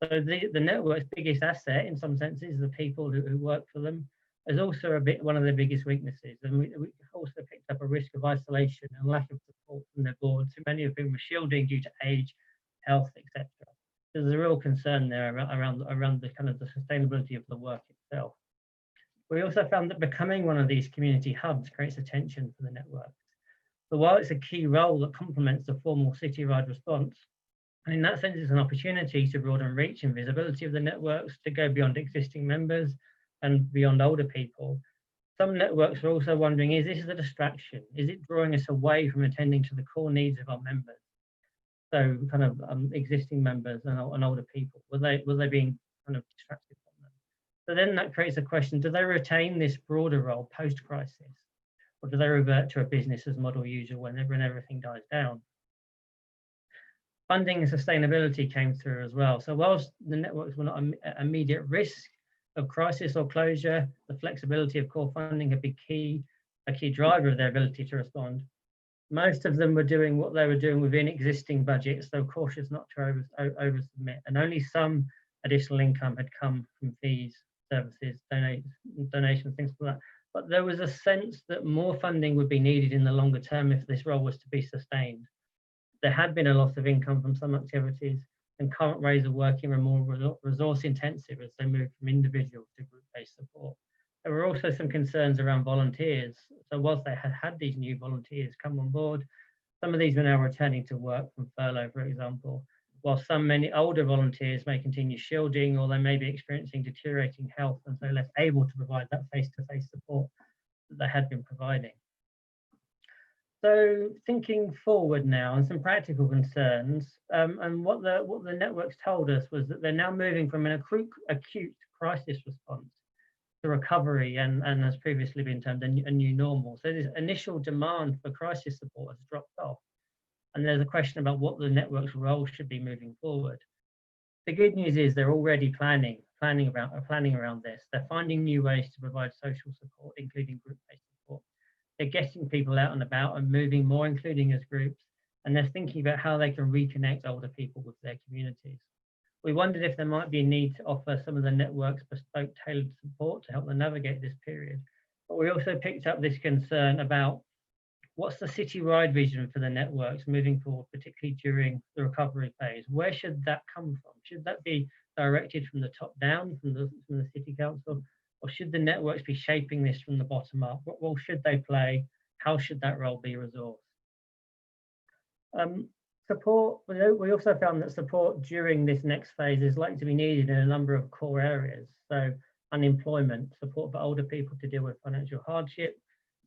So the network's biggest asset, in some senses, the people who work for them, is also one of their biggest weaknesses. And we also picked up a risk of isolation and lack of support from their boards, many of whom were shielding due to age, health, etc. There's a real concern there around the kind of the sustainability of the work itself. We also found that becoming one of these community hubs creates attention for the network. So while it's a key role that complements the formal citywide response, and in that sense, it's an opportunity to broaden reach and visibility of the networks, to go beyond existing members and beyond older people. Some networks are also wondering, is this a distraction? Is it drawing us away from attending to the core needs of our members? So kind of existing members and older people, were they being kind of distracted from them? So then that creates a question, do they retain this broader role post-crisis? Or do they revert to a business as model usual when everything dies down? Funding and sustainability came through as well. So whilst the networks were not at immediate risk of crisis or closure, the flexibility of core funding had been a key driver of their ability to respond. Most of them were doing what they were doing within existing budgets, though cautious not to oversubmit, and only some additional income had come from fees, services, donations, things like that. But there was a sense that more funding would be needed in the longer term if this role was to be sustained. There had been a loss of income from some activities, and current ways of working were more resource intensive as they moved from individual to group-based support. There were also some concerns around volunteers. So whilst they had these new volunteers come on board, some of these were now returning to work from furlough, for example, while many older volunteers may continue shielding, or they may be experiencing deteriorating health and so less able to provide that face-to-face support that they had been providing. So thinking forward now, and some practical concerns, and what the networks told us was that they're now moving from an acute crisis response to recovery, and has previously been termed a new normal. So this initial demand for crisis support has dropped off, and there's a question about what the network's role should be moving forward. The good news is they're already planning around this. They're finding new ways to provide social support, including group-based support. They're getting people out and about and moving more, including as groups, and they're thinking about how they can reconnect older people with their communities. We wondered if there might be a need to offer some of the network's bespoke tailored support to help them navigate this period. But we also picked up this concern about what's the citywide vision for the networks moving forward, particularly during the recovery phase. Where should that come from? Should that be directed from the top down, from the City Council, or should the networks be shaping this from the bottom up? What role should they play? How should that role be resourced? Support, we also found that support during this next phase is likely to be needed in a number of core areas. So unemployment, support for older people to deal with financial hardship,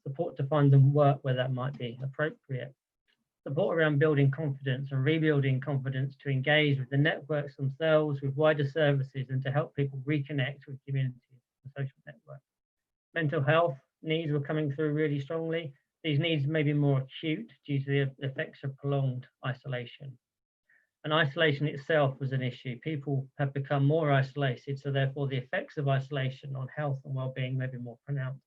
support to find them work where that might be appropriate, support around building confidence and rebuilding confidence to engage with the networks themselves, with wider services, and to help people reconnect with communities and social networks. Mental health needs were coming through really strongly. These needs may be more acute due to the effects of prolonged isolation. And isolation itself was an issue. People have become more isolated, so therefore the effects of isolation on health and well-being may be more pronounced.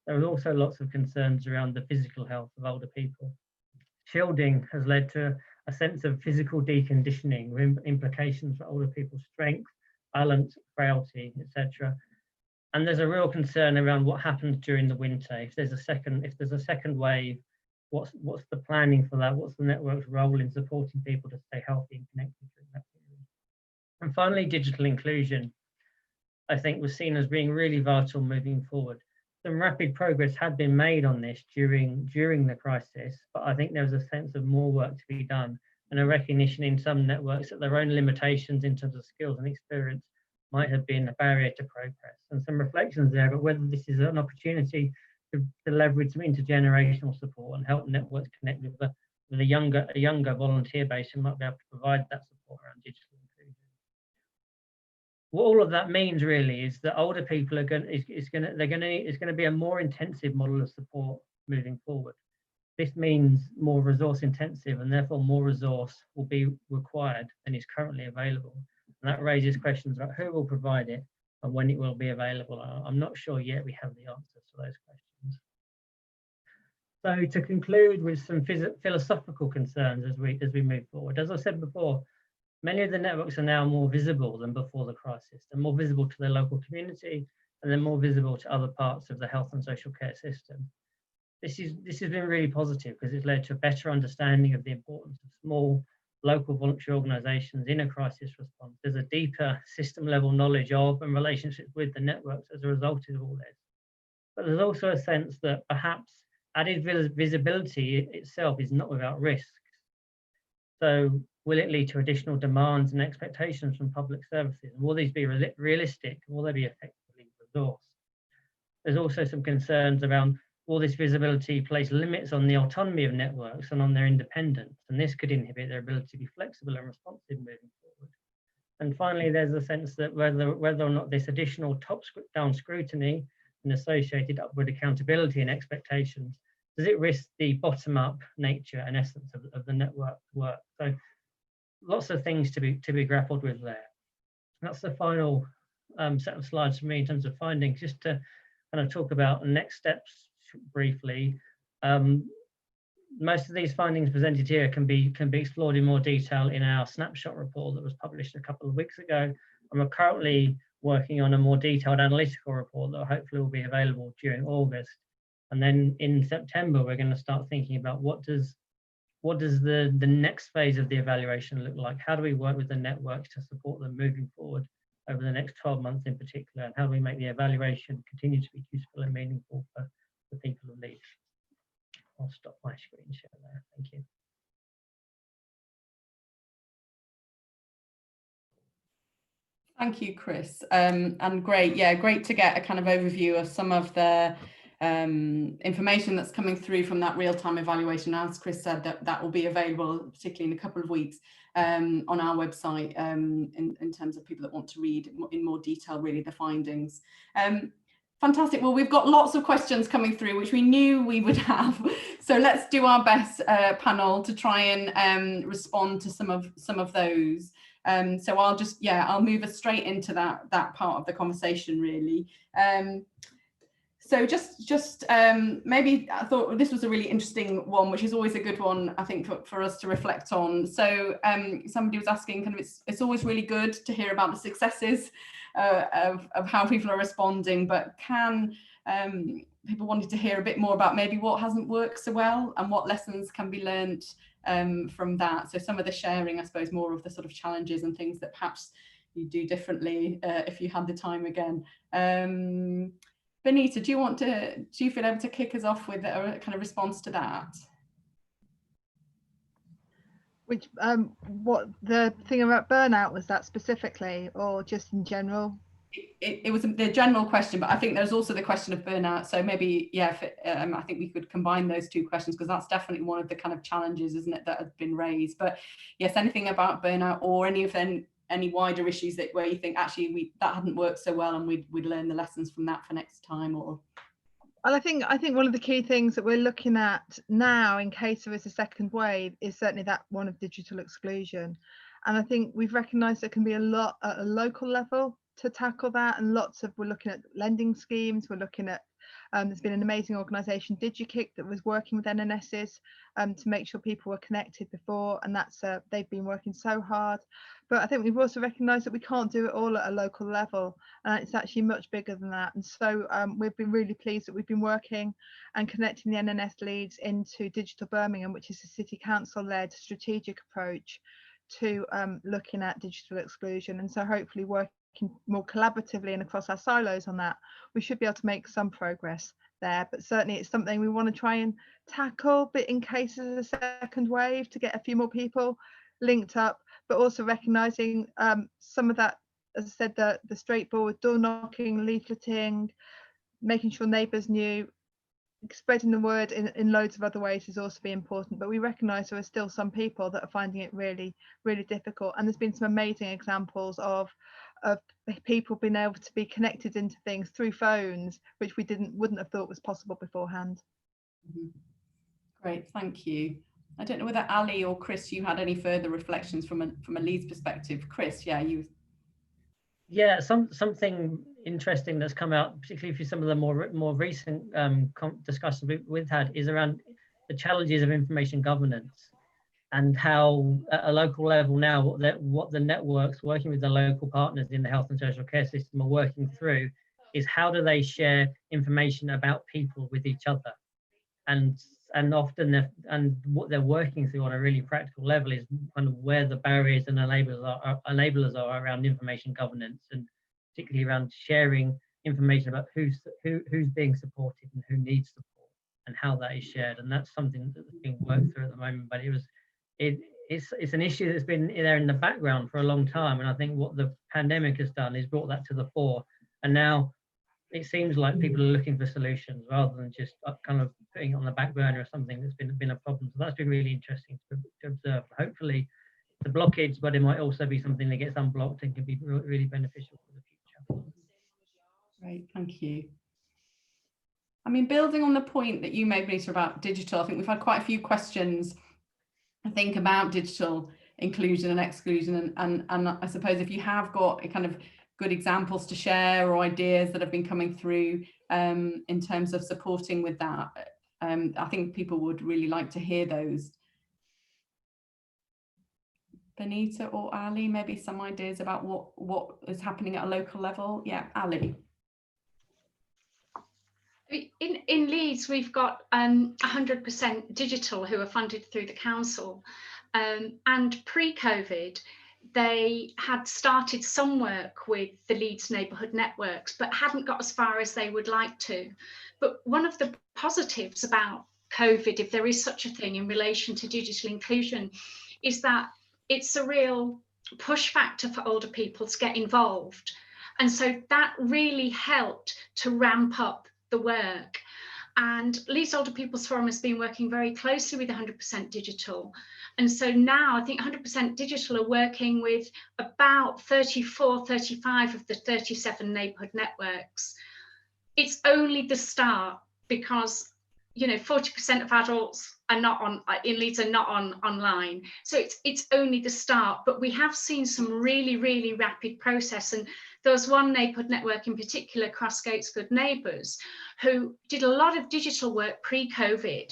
There are also lots of concerns around the physical health of older people. Shielding has led to a sense of physical deconditioning with implications for older people's strength, balance, frailty, etc. And there's a real concern around what happens during the winter. If there's a second wave, what's the planning for that? What's the network's role in supporting people to stay healthy and connected during that period? And finally, digital inclusion, I think, was seen as being really vital moving forward. Some rapid progress had been made on this during the crisis, but I think there was a sense of more work to be done and a recognition in some networks that their own limitations in terms of skills and experience might have been a barrier to progress. And some reflections there, but whether this is an opportunity to leverage some intergenerational support and help networks connect with a younger volunteer base who might be able to provide that support around digital inclusion. What all of that means really is that older people are it's going to be a more intensive model of support moving forward. This means more resource intensive, and therefore more resource will be required than is currently available. And that raises questions about who will provide it and when it will be available. I'm not sure yet we have the answers to those questions. So to conclude with some philosophical concerns as we move forward, as I said before, many of the networks are now more visible than before the crisis. They're more visible to their local community, and they're more visible to other parts of the health and social care system. This has been really positive because it's led to a better understanding of the importance of small local voluntary organisations in a crisis response. There's a deeper system level knowledge of and relationships with the networks as a result of all this. But there's also a sense that perhaps added visibility itself is not without risks. So will it lead to additional demands and expectations from public services? Will these be realistic? Will they be effectively resourced? There's also some concerns around, will this visibility place limits on the autonomy of networks and on their independence? And this could inhibit their ability to be flexible and responsive moving forward. And finally, there's a sense that whether or not this additional top-down scrutiny and associated upward accountability and expectations, does it risk the bottom-up nature and essence of the network work? So lots of things to be grappled with there. That's the final set of slides for me in terms of findings. Just to kind of talk about next steps briefly. Most of these findings presented here can be explored in more detail in our snapshot report that was published a couple of weeks ago. And we're currently working on a more detailed analytical report that hopefully will be available during August. And then in September, we're going to start thinking about what does the next phase of the evaluation look like? How do we work with the networks to support them moving forward over the next 12 months in particular? And how do we make the evaluation continue to be useful and meaningful for the people of Leeds? I'll stop my screen share there. Thank you. Thank you, Chris. And great, yeah, great to get a kind of overview of some of the information that's coming through from that real-time evaluation. As Chris said, that will be available, particularly in a couple of weeks, on our website in terms of people that want to read in more detail, really, the findings. Fantastic. Well, we've got lots of questions coming through, which we knew we would have. So let's do our best, panel, to try and respond to some of those. So I'll move us straight into that part of the conversation, really. So just maybe I thought this was a really interesting one, which is always a good one, I think, for us to reflect on. So somebody was asking, kind of, it's always really good to hear about the successes of how people are responding, but can people wanted to hear a bit more about maybe what hasn't worked so well and what lessons can be learned from that. So some of the sharing, I suppose, more of the sort of challenges and things that perhaps you do differently if you had the time again. Benita, do you feel able to kick us off with a kind of response to that? Which what the thing about burnout, was that specifically or just in general? It was the general question, but I think there's also the question of burnout. So maybe, yeah, I think we could combine those two questions, because that's definitely one of the kind of challenges, isn't it, that have been raised. But yes, anything about burnout or any any wider issues that where you think actually that hadn't worked so well and we'd learn the lessons from that for next time? Or well, I think one of the key things that we're looking at now in case there is a second wave is certainly that one of digital exclusion. And I think we've recognised there can be a lot at a local level to tackle that, and we're looking at lending schemes, we're looking at there's been an amazing organisation, DigiKick, that was working with NNSs to make sure people were connected before, and that's they've been working so hard. But I think we've also recognised that we can't do it all at a local level, and it's actually much bigger than that. And so we've been really pleased that we've been working and connecting the NNS Leeds into Digital Birmingham, which is a City Council-led strategic approach to looking at digital exclusion. And so hopefully working more collaboratively and across our silos on that, we should be able to make some progress there. But certainly it's something we want to try and tackle, but in case of a second wave, to get a few more people linked up, but also recognising some of that, as I said, the straightforward door knocking, leafleting, making sure neighbours knew, spreading the word in loads of other ways is also be important. But we recognise there are still some people that are finding it really, really difficult. And there's been some amazing examples of people being able to be connected into things through phones, which we wouldn't have thought was possible beforehand. Great, thank you. I don't know whether Ali or Chris, you had any further reflections from a Leeds perspective. Chris, Yeah, something interesting that's come out, particularly for some of the more recent discussions we've had, is around the challenges of information governance, and how at a local level now what the networks working with the local partners in the health and social care system are working through is how do they share information about people with each other, and often what they're working through on a really practical level is kind of where the barriers and enablers are around information governance, and particularly around sharing information about who's being supported and who needs support and how that is shared. And that's something that's being worked through at the moment, but it's an issue that's been there in the background for a long time. And I think what the pandemic has done is brought that to the fore, and now it seems like people are looking for solutions rather than just kind of putting it on the back burner or something that's been a problem. So that's been really interesting to observe. Hopefully the blockage, but it might also be something that gets unblocked and can be really beneficial for the future. Great, thank you. I mean, building on the point that you made, Lisa, about digital, I think we've had quite a few questions, I think, about digital inclusion and exclusion, and I suppose if you have got a kind of good examples to share or ideas that have been coming through in terms of supporting with that, I think people would really like to hear those. Benita or Ali, maybe some ideas about what is happening at a local level. Yeah, Ali. In Leeds, we've got 100% digital who are funded through the council, and pre-COVID, they had started some work with the Leeds Neighbourhood Networks, but hadn't got as far as they would like to. But one of the positives about COVID, if there is such a thing in relation to digital inclusion, is that it's a real push factor for older people to get involved. And so that really helped to ramp up the work. And Leeds Older People's Forum has been working very closely with 100% digital. And so now I think 100% digital are working with about 34, 35 of the 37 neighbourhood networks. It's only the start, because 40% of adults are not in Leeds are not online. So it's only the start, but we have seen some really, really rapid process. And there was one neighbourhood network in particular, Crossgate's Good Neighbours, who did a lot of digital work pre-COVID.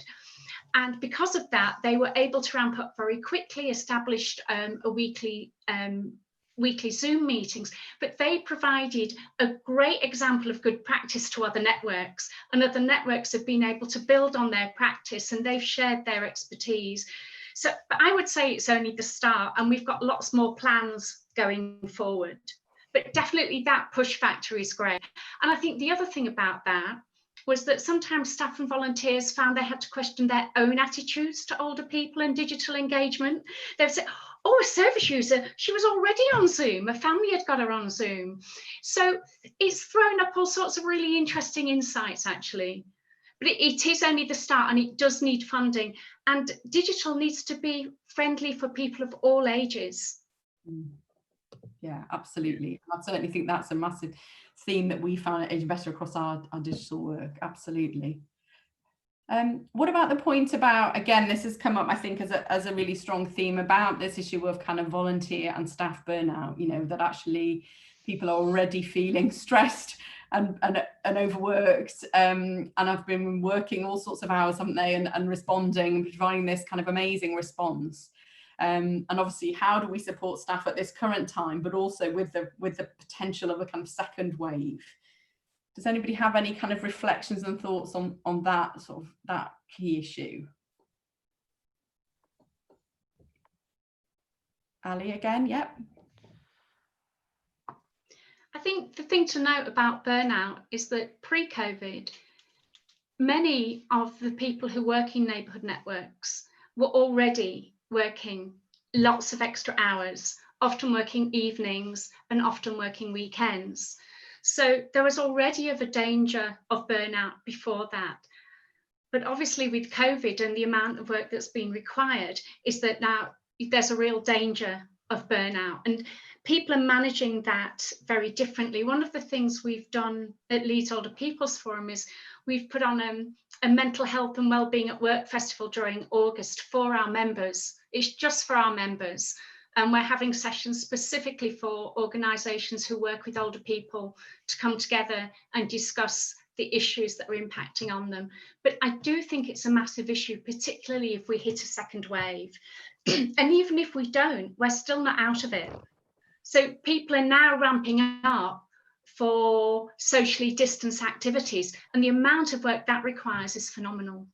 And because of that, they were able to ramp up very quickly, established a weekly Zoom meetings, but they provided a great example of good practice to other networks, and other networks have been able to build on their practice and they've shared their expertise. So I would say it's only the start, and we've got lots more plans going forward. But definitely that push factor is great. And I think the other thing about that was that sometimes staff and volunteers found they had to question their own attitudes to older people and digital engagement. They would say, oh, a service user, she was already on Zoom, a family had got her on Zoom. So it's thrown up all sorts of really interesting insights, actually. But it is only the start, and it does need funding. And digital needs to be friendly for people of all ages. Yeah, absolutely. I certainly think that's a massive theme that we found at Age Better across our digital work. Absolutely. What about the point about, again, this has come up, I think, as a really strong theme about this issue of kind of volunteer and staff burnout, you know, that actually people are already feeling stressed and overworked, and have been working all sorts of hours, haven't they, and responding and providing this kind of amazing response. And obviously, how do we support staff at this current time, but also with the potential of a kind of second wave? Does anybody have any kind of reflections and thoughts on that sort of that key issue? Ali again, yep. I think the thing to note about burnout is that pre-COVID, many of the people who work in neighbourhood networks were already working lots of extra hours, often working evenings and often working weekends. So there was already a danger of burnout before that. But obviously with COVID and the amount of work that's been required is that now there's a real danger of burnout, and people are managing that very differently. One of the things we've done at Leeds Older People's Forum is we've put on a mental health and wellbeing at work festival during August for our members. It's just for our members. And we're having sessions specifically for organisations who work with older people to come together and discuss the issues that are impacting on them. But I do think it's a massive issue, particularly if we hit a second wave. And even if we don't, we're still not out of it. So people are now ramping up for socially distanced activities, and the amount of work that requires is phenomenal.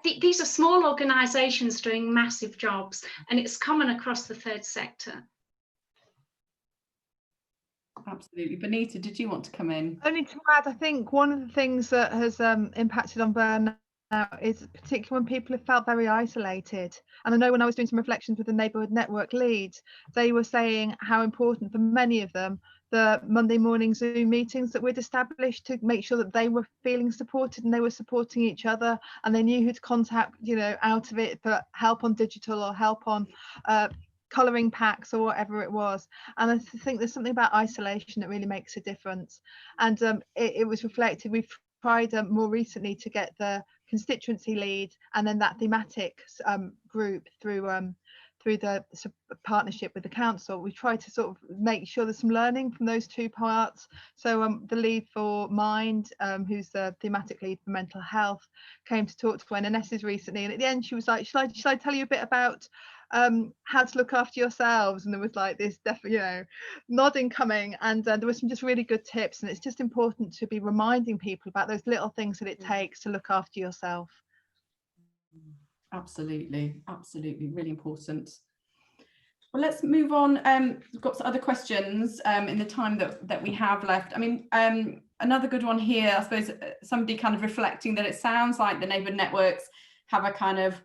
These are small organisations doing massive jobs, and it's common across the third sector. Absolutely. Benita, did you want to come in? Only to add, I think one of the things that has impacted on burnout is particularly when people have felt very isolated. And I know when I was doing some reflections with the Neighbourhood Network Leeds, they were saying how important for many of them the Monday morning Zoom meetings that we'd established to make sure that they were feeling supported and they were supporting each other, and they knew who to contact, you know, out of it for help on digital or help on colouring packs or whatever it was. And I think there's something about isolation that really makes a difference. And it was reflected. We've tried more recently to get the constituency lead and then that thematic group through the partnership with the council. We try to sort of make sure there's some learning from those two parts. So the lead for Mind, who's the thematic lead for mental health, came to talk to NNSs recently, and at the end she was like, shall I tell you a bit about how to look after yourselves? And there was like this definitely, you know, nodding coming, and there were some just really good tips. And it's just important to be reminding people about those little things that it takes to look after yourself. Absolutely, absolutely, really important. Well, let's move on. We've got some other questions in the time that we have left. I mean, another good one here, I suppose, somebody kind of reflecting that it sounds like the neighbourhood networks have a kind of,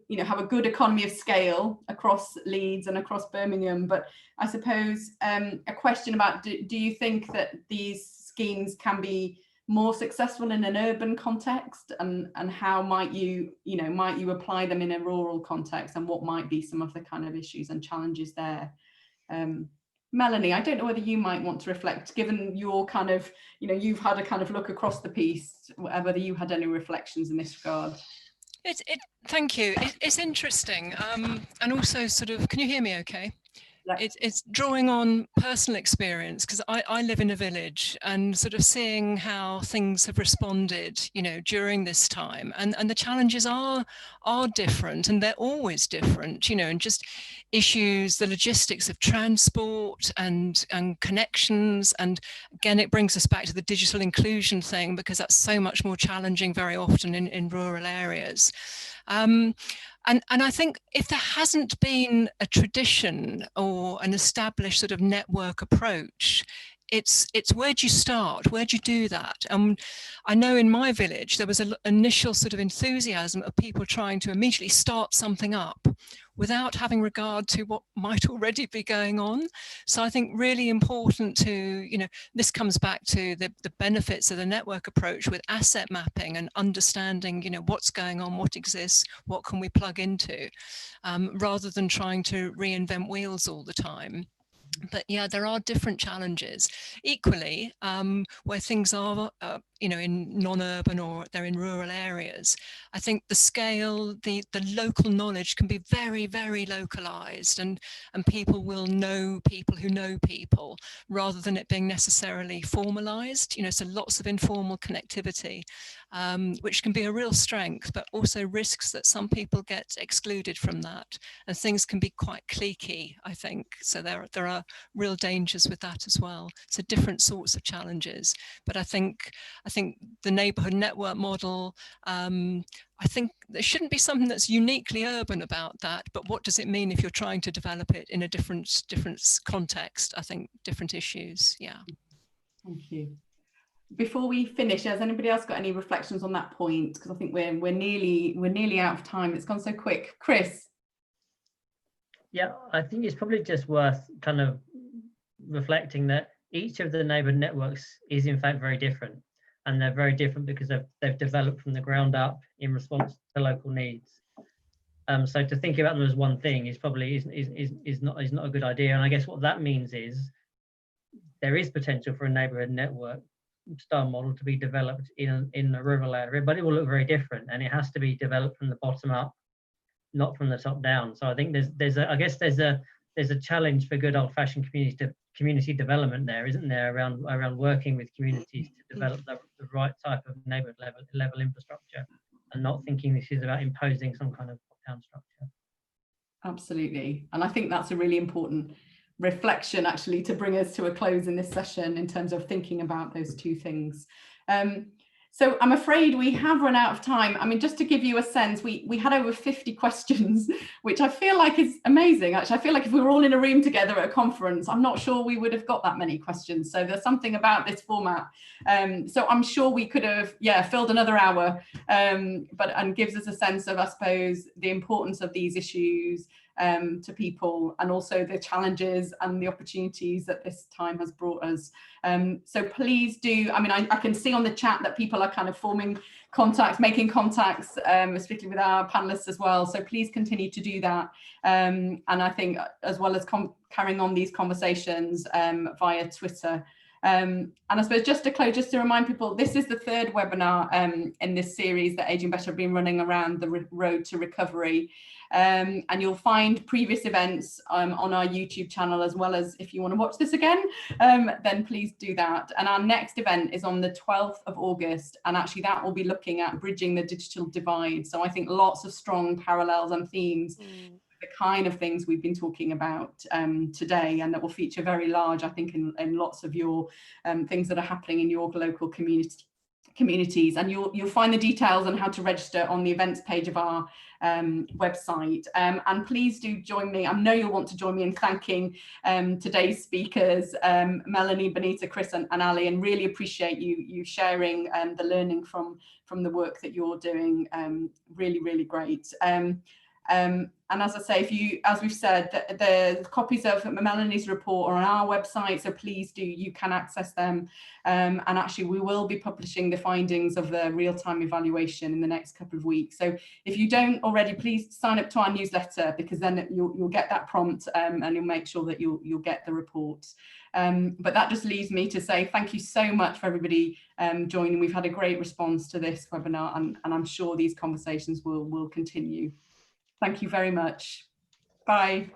you know, have a good economy of scale across Leeds and across Birmingham. But I suppose a question about, do you think that these schemes can be more successful in an urban context, and how might you apply them in a rural context, and what might be some of the kind of issues and challenges there? Melanie, I don't know whether you might want to reflect, given your kind of, you know, you've had a kind of look across the piece, whether you had any reflections in this regard. Thank you. It's interesting, and also sort of, can you hear me okay? It's drawing on personal experience, because I live in a village, and sort of seeing how things have responded, you know, during this time, and the challenges are different, and they're always different, you know, and just issues, the logistics of transport and connections. And again, it brings us back to the digital inclusion thing, because that's so much more challenging very often in rural areas. And I think if there hasn't been a tradition or an established sort of network approach it's where do you start? Where do you do that? I know in my village there was an initial sort of enthusiasm of people trying to immediately start something up without having regard to what might already be going on. So I think really important to, you know, this comes back to the benefits of the network approach with asset mapping and understanding, you know, what's going on, what exists, what can we plug into, rather than trying to reinvent wheels all the time. But yeah, there are different challenges. Equally, where things are, you know, in non-urban or they're in rural areas, I think the scale, the local knowledge can be very, very localized, and people will know people who know people rather than it being necessarily formalized. You know, so lots of informal connectivity, which can be a real strength, but also risks that some people get excluded from that, and things can be quite cliquey, I think. So there are real dangers with that as well. So different sorts of challenges. But I think the neighbourhood network model, I think there shouldn't be something that's uniquely urban about that, but what does it mean if you're trying to develop it in a different context? I think different issues, yeah. Thank you. Before we finish, has anybody else got any reflections on that point? Because I think we're nearly out of time. It's gone so quick. Chris? Yeah, I think it's probably just worth kind of reflecting that each of the neighbourhood networks is in fact very different, and they're very different because they've developed from the ground up in response to local needs. So to think about them as one thing is probably is not a good idea. And I guess what that means is there is potential for a neighbourhood network style model to be developed in a rural area, but it will look very different, and it has to be developed from the bottom up, not from the top down. So I think there's a challenge for good old-fashioned community development there, isn't there, around working with communities to develop the right type of neighbourhood level infrastructure, and not thinking this is about imposing some kind of top-down structure. Absolutely, and I think that's a really important reflection actually to bring us to a close in this session in terms of thinking about those two things. So I'm afraid we have run out of time. I mean, just to give you a sense, we had over 50 questions, which I feel like is amazing. Actually, I feel like if we were all in a room together at a conference, I'm not sure we would have got that many questions. So there's something about this format. So I'm sure we could have, filled another hour, and gives us a sense of, I suppose, the importance of these issues to people, and also the challenges and the opportunities that this time has brought us. So please do, I mean, I can see on the chat that people are kind of forming contacts, making contacts, especially with our panelists as well. So please continue to do that. And I think as well as carrying on these conversations via Twitter. And I suppose just to close, just to remind people, this is the third webinar in this series that Aging Better have been running around the road to recovery. And you'll find previous events on our YouTube channel, as well as if you want to watch this again, then please do that. And our next event is on the 12th of August, and actually that will be looking at bridging the digital divide. So I think lots of strong parallels and themes, the kind of things we've been talking about today, and that will feature very large, I think, in lots of your things that are happening in your local communities. And you'll find the details on how to register on the events page of our website. And please do join me. I know you'll want to join me in thanking today's speakers, Melanie, Benita, Chris and Ali, and really appreciate you sharing the learning from the work that you're doing. Really, really great. And as I say, as we've said, the copies of Melanie's report are on our website, so please do, you can access them. And actually we will be publishing the findings of the real-time evaluation in the next couple of weeks. So if you don't already, please sign up to our newsletter, because then you'll get that prompt, and you'll make sure that you'll get the report. But that just leaves me to say thank you so much for everybody joining. We've had a great response to this webinar, and I'm sure these conversations will continue. Thank you very much. Bye.